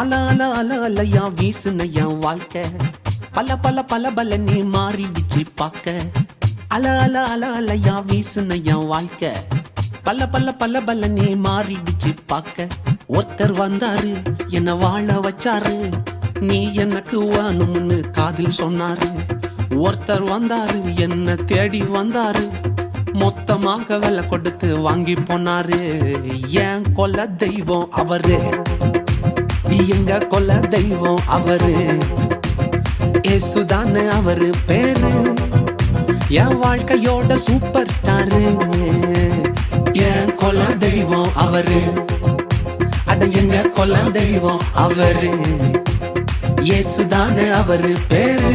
அல அல அல அலையா வீசுன என் வாழ்க்கை பல பல பல பல நீ மாறிடுச்சு பாக்க அல அல அல அலையா வீசுன என் வாழ்க்கை பல பல பல பல நீ மாறிடுச்சு பாக்க ஒருத்தர் வந்தாரு என்ன வாழ வச்சாரு நீ எனக்கு வேணும்னு காதில் சொன்னாரு ஒருத்தர் வந்தாரு என்ன தேடி வந்தாரு மொத்தமாக விலை கொடுத்து வாங்கி போனாரு என் கொல்ல தெய்வம் அவரு எங்க கொல்ல தெய்வம் அவரு ஏசுதானே அவரு பேரு என் வாழ்க்கையோட சூப்பர் ஸ்டாரு என் கொல்ல தெய்வம் அவரு அட எங்க கொல்ல தெய்வம் அவரு ஏசுதானே அவரு பேரு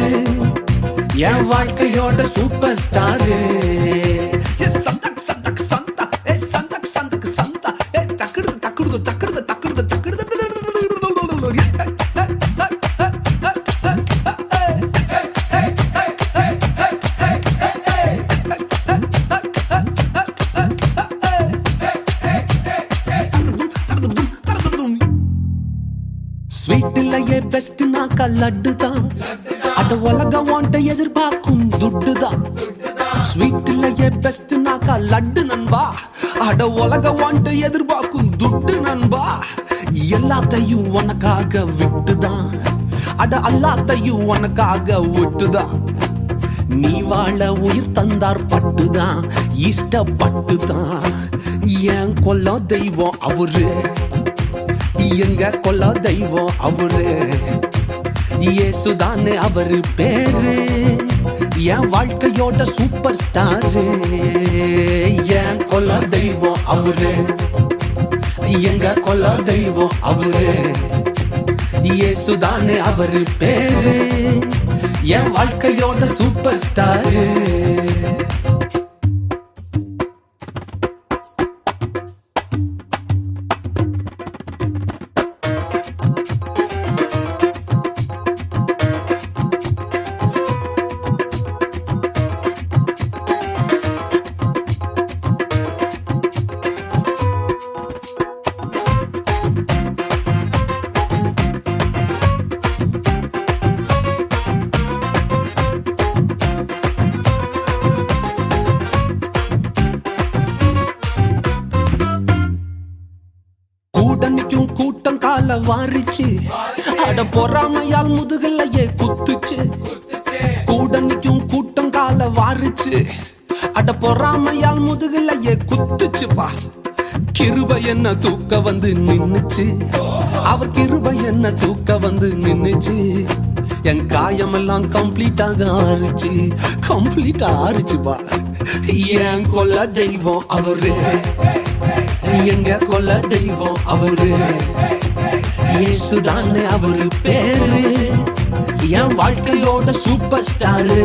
என் வாழ்க்கையோட சூப்பர் ஸ்டாரு சந்தக் சந்தக் சந்தா சந்தக் சந்தக் சந்தா தக்குடுது தக்குடுது தக்குடுது தக்குடுது தக்குடுது ஸ்வீட்லயே பெஸ்ட் நாக்கா லட்டு தான் அட உலகம் வாண்ட எதிர்பார்க்கும் துட்டு தான் ஸ்வீட்லயே பெஸ்ட் நாக்கா லட்டு நண்பா அட உலகம் வாண்ட எதிர்பார்க்கும் துட்டு நண்பா எல்லாத்தையும் உனக்காக விட்டுதான் அட எல்லாத்தையும் உனக்காக விட்டுதான் நீ வாழ உயிர் தந்தார் பட்டுதான் இஷ்டப்பட்டுதான் என் கொல்ல தெய்வம் அவரு எங்க கொல்ல தெய்வம் அவரு ஏசுதானே அவரு பேரு என் வாழ்க்கையோட சூப்பர் ஸ்டாரு என் கொல்ல தெய்வம் அவரு எங்க கொல்ல தெய்வம் அவரு ஏசுதானே அவரு பேரு என் வாழ்க்கையோட சூப்பர் ஸ்டாரு கூட்டணிக்கும் கூட்டம் கால வாரிச்சு அட பொறாமையால் முதுகலையே குத்துச்சு கூட்டணிக்கும் கூட்டம் கால வாரிச்சு அட பொறாமையால் முதுகலையே குத்துச்சுப்பா கிருபை என்ன தூக்க வந்து நின்னுச்சு அவர் கிருபை என்ன தூக்க வந்து நின்னுச்சு என் காயமெல்லாம் கம்ப்ளீட்டாக ஆறுச்சுப்பா என் கொல்ல தெய்வம் அவரு எங்க கொல்ல தெய்வம் அவரு ஏசுதானே அவரு பேரு என் வாழ்க்கையோட சூப்பர் ஸ்டாரு